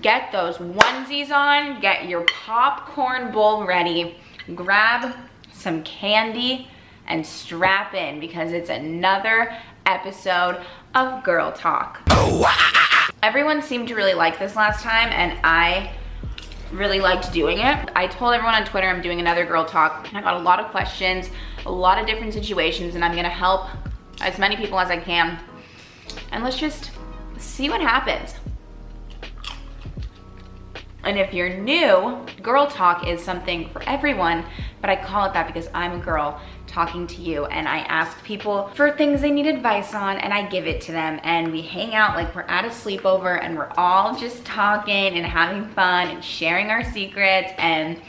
get those onesies on, get your popcorn bowl ready, grab some candy, and strap in because it's another episode of Girl Talk. Everyone seemed to really like this last time, and I really liked doing it. I told everyone on Twitter I'm doing another Girl Talk, and I got a lot of questions, a lot of different situations, and I'm gonna help as many people as I can. And let's just see what happens. And if you're new, Girl Talk is something for everyone, but I call it that because I'm a girl talking to you, and I ask people for things they need advice on, and I give it to them, and we hang out like we're at a sleepover, and we're all just talking and having fun and sharing our secrets, and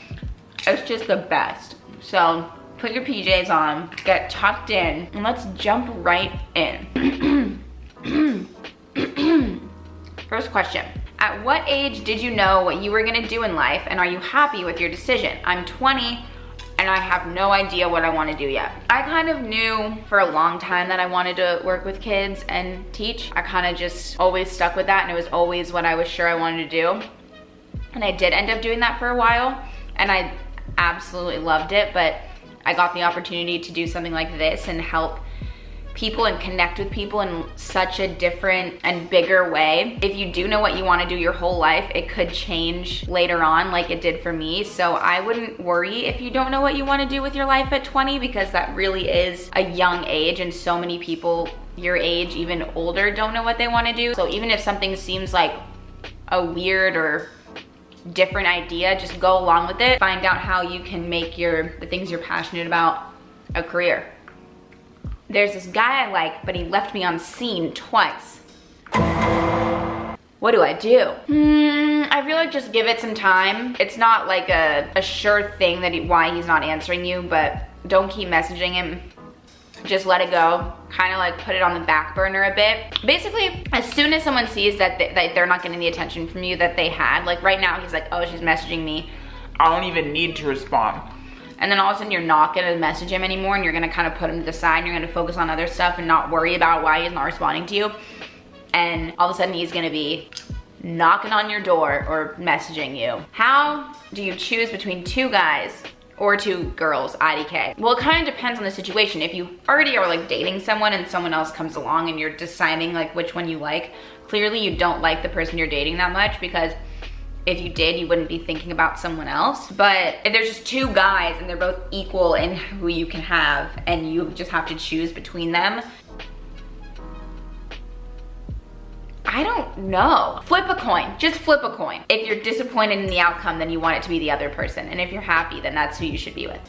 it's just the best. So put your PJs on, get tucked in, and let's jump right in. First question. At what age did you know what you were gonna do in life, and are you happy with your decision? I'm 20 and I have no idea what I wanna do yet. I kind of knew for a long time that I wanted to work with kids and teach. I kind of just always stuck with that, and it was always what I was sure I wanted to do. And I did end up doing that for a while, and I absolutely loved it, but I got the opportunity to do something like this and help people and connect with people in such a different and bigger way. If you do know what you want to do your whole life, it could change later on like it did for me. So I wouldn't worry if you don't know what you want to do with your life at 20, because that really is a young age, and so many people your age, even older, don't know what they want to do. So even if something seems like a weird or different idea, just go along with it. Find out how you can make the things you're passionate about a career. There's this guy I like, but he left me on scene twice. What do I do? I feel like just give it some time. It's not like a sure thing that why he's not answering you, but don't keep messaging him. Just let it go. Kind of like put it on the back burner a bit. Basically, as soon as someone sees that they're not getting the attention from you that they had, like right now he's like, oh, she's messaging me, I don't even need to respond. And then all of a sudden you're not gonna message him anymore, and you're gonna kind of put him to the side, and you're gonna focus on other stuff and not worry about why he's not responding to you. And all of a sudden he's gonna be knocking on your door or messaging you. How do you choose between two guys or two girls, IDK? Well, it kind of depends on the situation. If you already are like dating someone and someone else comes along and you're deciding like which one you like, clearly you don't like the person you're dating that much, because if you did, you wouldn't be thinking about someone else. But if there's just two guys and they're both equal in who you can have, and you just have to choose between them, I don't know. Flip a coin, just flip a coin. If you're disappointed in the outcome, then you want it to be the other person. And if you're happy, then that's who you should be with.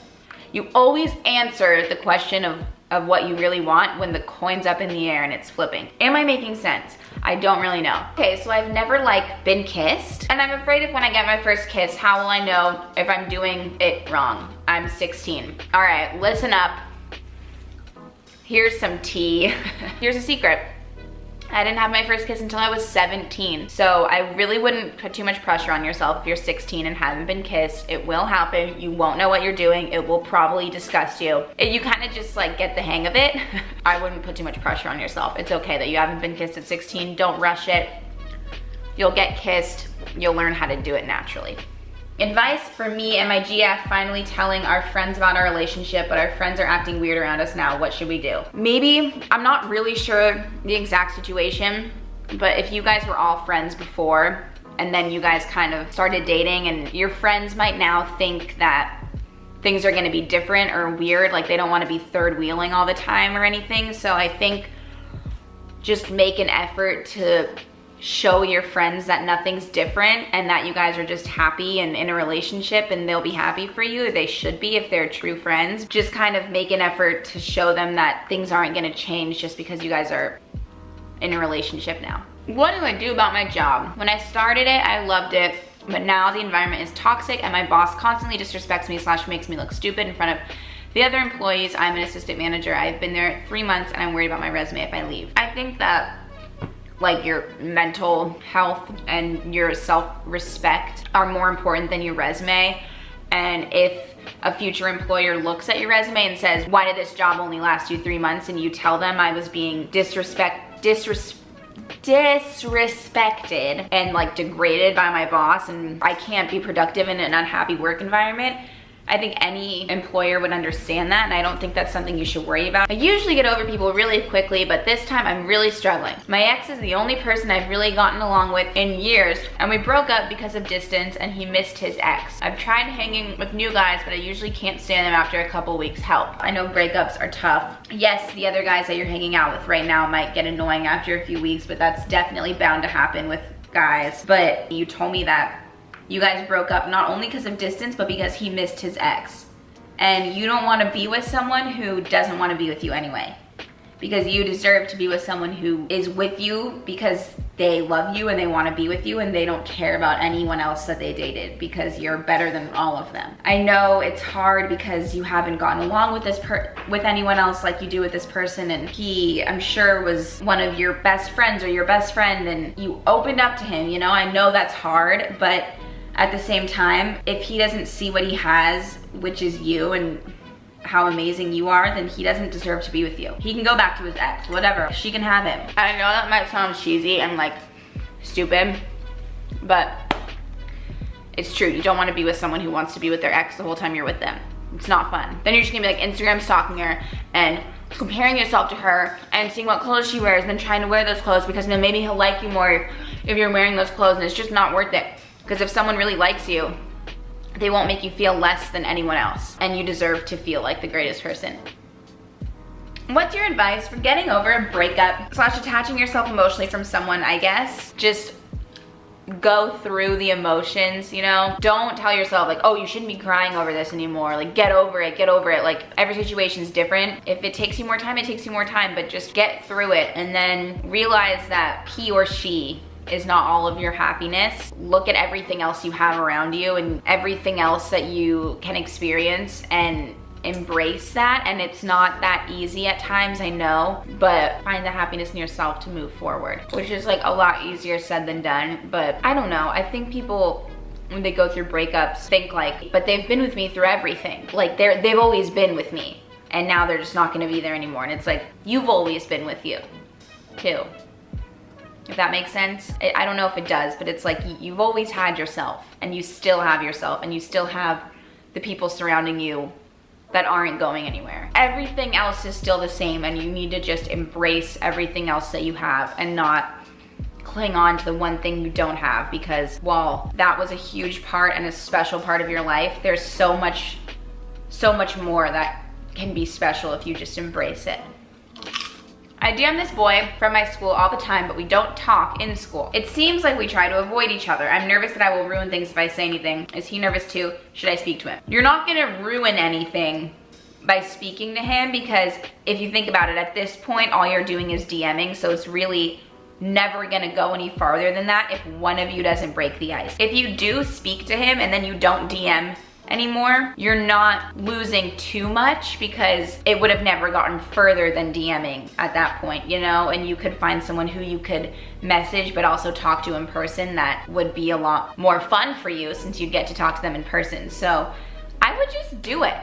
You always answer the question of what you really want when the coin's up in the air and it's flipping. Am I making sense? I don't really know. Okay, so I've never like been kissed, and I'm afraid if when I get my first kiss, how will I know if I'm doing it wrong? I'm 16. All right, listen up. Here's some tea. Here's a secret. I didn't have my first kiss until I was 17. So I really wouldn't put too much pressure on yourself if you're 16 and haven't been kissed. It will happen. You won't know what you're doing. It will probably disgust you. If you kind of just like get the hang of it, I wouldn't put too much pressure on yourself. It's okay that you haven't been kissed at 16. Don't rush it. You'll get kissed. You'll learn how to do it naturally. Advice for me and my GF finally telling our friends about our relationship, but our friends are acting weird around us now. What should we do? Maybe, I'm not really sure the exact situation, but if you guys were all friends before and then you guys kind of started dating, and your friends might now think that things are gonna be different or weird, like they don't wanna be third wheeling all the time or anything. So I think just make an effort to show your friends that nothing's different and that you guys are just happy and in a relationship, and they'll be happy for you. They should be if they're true friends. Just kind of make an effort to show them that things aren't gonna change just because you guys are in a relationship now. What do I do about my job? When I started it, I loved it, but now the environment is toxic and my boss constantly disrespects me / makes me look stupid in front of the other employees. I'm an assistant manager. I've been there 3 months and I'm worried about my resume if I leave. I think that like your mental health and your self-respect are more important than your resume. And if a future employer looks at your resume and says, why did this job only last you 3 months? And you tell them I was being disrespected and like degraded by my boss and I can't be productive in an unhappy work environment, I think any employer would understand that, and I don't think that's something you should worry about. I usually get over people really quickly, but this time I'm really struggling. My ex is the only person I've really gotten along with in years, and we broke up because of distance and he missed his ex. I've tried hanging with new guys, but I usually can't stand them after a couple weeks. Help. I know breakups are tough. Yes, the other guys that you're hanging out with right now might get annoying after a few weeks, but that's definitely bound to happen with guys. But you told me that you guys broke up not only because of distance, but because he missed his ex. And you don't want to be with someone who doesn't want to be with you anyway. Because you deserve to be with someone who is with you because they love you and they want to be with you and they don't care about anyone else that they dated because you're better than all of them. I know it's hard because you haven't gotten along with with anyone else like you do with this person, and he, I'm sure, was one of your best friends or your best friend, and you opened up to him, you know? I know that's hard, but at the same time, if he doesn't see what he has, which is you and how amazing you are, then he doesn't deserve to be with you. He can go back to his ex, whatever. She can have him. I know that might sound cheesy and like stupid, but it's true. You don't want to be with someone who wants to be with their ex the whole time you're with them. It's not fun. Then you're just gonna be like Instagram stalking her and comparing yourself to her and seeing what clothes she wears and then trying to wear those clothes because then maybe he'll like you more if you're wearing those clothes, and it's just not worth it. Because if someone really likes you, they won't make you feel less than anyone else, and you deserve to feel like the greatest person. What's your advice for getting over a breakup / detaching yourself emotionally from someone, I guess? Just go through the emotions, you know? Don't tell yourself like, oh, you shouldn't be crying over this anymore. Like, get over it, get over it. Like, every situation's different. If it takes you more time, it takes you more time, but just get through it and then realize that he or she is not all of your happiness. Look at everything else you have around you and everything else that you can experience and embrace that. And it's not that easy at times, I know, but find the happiness in yourself to move forward, which is like a lot easier said than done. But I don't know, I think people, when they go through breakups, think like, but they've been with me through everything. Like they've always been with me and now they're just not gonna be there anymore. And it's like, you've always been with you too. If that makes sense. I don't know if it does, but it's like you've always had yourself and you still have yourself and you still have the people surrounding you that aren't going anywhere. Everything else is still the same and you need to just embrace everything else that you have and not cling on to the one thing you don't have, because while that was a huge part and a special part of your life, there's so much more that can be special if you just embrace it. I DM this boy from my school all the time, but we don't talk in school. It seems like we try to avoid each other. I'm nervous that I will ruin things if I say anything. Is he nervous too? Should I speak to him? You're not gonna ruin anything by speaking to him, because if you think about it, at this point, all you're doing is DMing, so it's really never gonna go any farther than that if one of you doesn't break the ice. If you do speak to him and then you don't DM anymore, you're not losing too much, because it would have never gotten further than DMing at that point, you know? And you could find someone who you could message but also talk to in person that would be a lot more fun for you, since you'd get to talk to them in person. So I would just do it.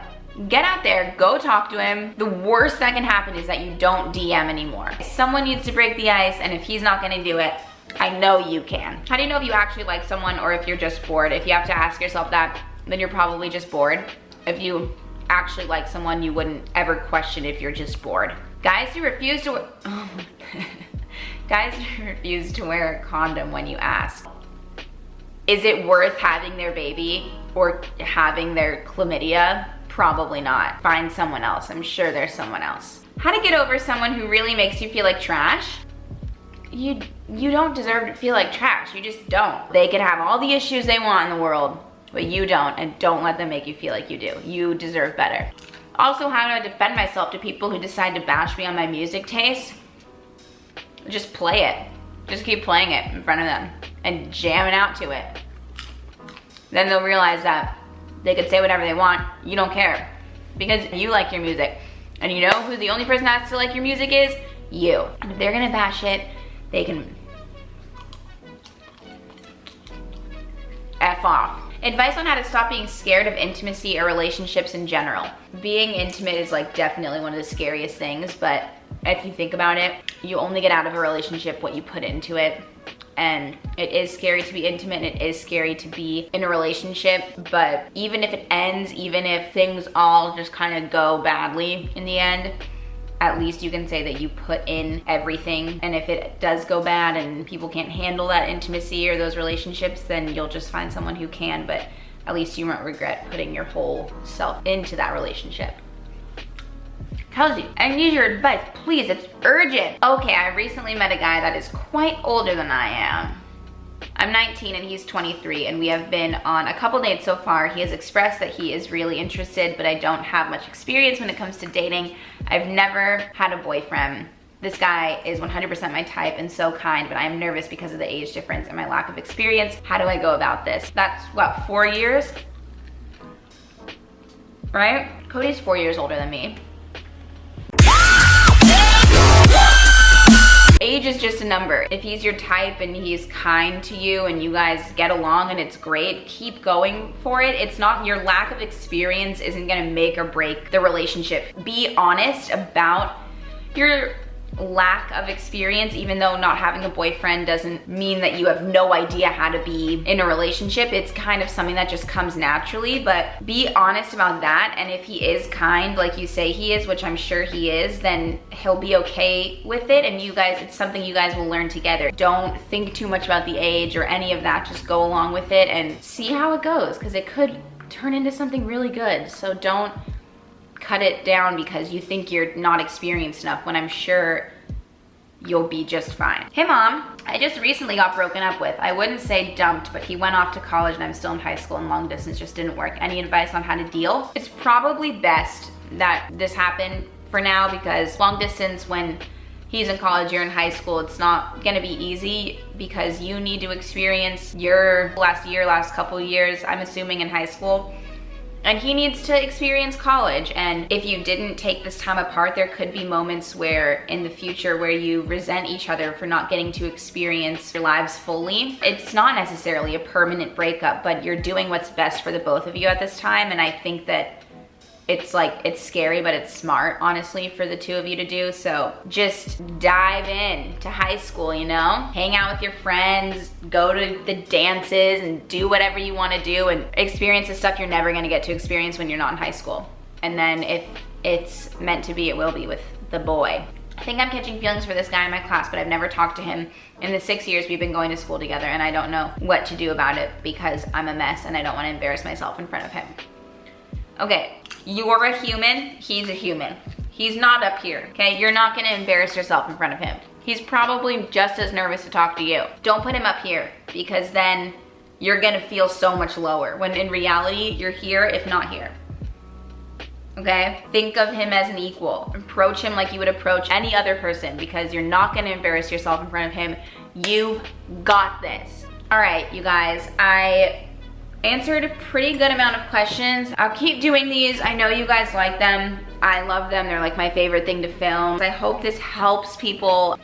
Get out there, go talk to him. The worst that can happen is that you don't DM anymore. Someone needs to break the ice, and if he's not gonna do it, I know you can. How do you know if you actually like someone or if you're just bored? If you have to ask yourself that, then you're probably just bored. If you actually like someone, you wouldn't ever question if you're just bored. Guys who refuse to guys who refuse to wear a condom when you ask, is it worth having their baby or having their chlamydia? Probably not. Find someone else. I'm sure there's someone else. How to get over someone who really makes you feel like trash? You don't deserve to feel like trash. You just don't. They can have all the issues they want in the world, but you don't, and don't let them make you feel like you do. You deserve better. Also, how do I defend myself to people who decide to bash me on my music taste? Just play it. Just keep playing it in front of them and jamming out to it. Then they'll realize that they could say whatever they want, you don't care, because you like your music. And you know who the only person that has to like your music is? You. And if they're gonna bash it, they can F off. Advice on how to stop being scared of intimacy or relationships in general. Being intimate is like definitely one of the scariest things, but if you think about it, you only get out of a relationship what you put into it. And it is scary to be intimate, and it is scary to be in a relationship, but even if it ends, even if things all just kind of go badly in the end, at least you can say that you put in everything. And if it does go bad and people can't handle that intimacy or those relationships, then you'll just find someone who can, but at least you won't regret putting your whole self into that relationship. Kelsey, I need your advice, please, it's urgent. Okay, I recently met a guy that is quite older than I am. I'm 19 and he's 23, and we have been on a couple dates so far. He has expressed that he is really interested, but I don't have much experience when it comes to dating. I've never had a boyfriend. This guy is 100% my type and so kind, but I'm nervous because of the age difference and my lack of experience. How do I go about this? That's what, 4 years? Right? Cody's 4 years older than me. Age is just a number. If he's your type and he's kind to you and you guys get along and it's great, keep going for it. It's not, your lack of experience isn't gonna make or break the relationship. Be honest about your lack of experience, even though not having a boyfriend doesn't mean that you have no idea how to be in a relationship. It's kind of something that just comes naturally, but be honest about that. And if he is kind, like you say he is, which I'm sure he is, then he'll be okay with it. And you guys, it's something you guys will learn together. Don't think too much about the age or any of that. Just go along with it and see how it goes, because it could turn into something really good. So don't cut it down because you think you're not experienced enough, when I'm sure you'll be just fine. Hey mom, I just recently got broken up with. I wouldn't say dumped, but he went off to college and I'm still in high school and long distance just didn't work. Any advice on how to deal? It's probably best that this happened for now, because long distance, when he's in college, you're in high school, it's not gonna be easy because you need to experience your last couple years, I'm assuming, in high school. And he needs to experience college. And if you didn't take this time apart, there could be moments where in the future where you resent each other for not getting to experience your lives fully. It's not necessarily a permanent breakup, but you're doing what's best for the both of you at this time. And I think that it's scary, but it's smart, honestly, for the two of you to do. So just dive in to high school, you know? Hang out with your friends, go to the dances, and do whatever you want to do and experience the stuff you're never going to get to experience when you're not in high school. And then if it's meant to be, it will be with the boy. I think I'm catching feelings for this guy in my class, but I've never talked to him in the 6 years we've been going to school together, and I don't know what to do about it because I'm a mess and I don't want to embarrass myself in front of him. Okay. You're a human, he's a human. He's not up here, okay? You're not gonna embarrass yourself in front of him. He's probably just as nervous to talk to you. Don't put him up here, because then you're gonna feel so much lower, when in reality, you're here if not here. Okay? Think of him as an equal. Approach him like you would approach any other person, because you're not gonna embarrass yourself in front of him. You've got this. All right, you guys, I answered a pretty good amount of questions. I'll keep doing these. I know you guys like them. I love them. They're like my favorite thing to film. I hope this helps people.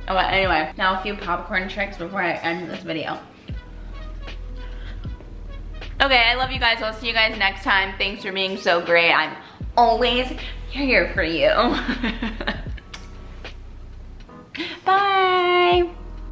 Oh, anyway, now a few popcorn tricks before I end this video. Okay, I love you guys. I'll see you guys next time. Thanks for being so great. I'm always here for you.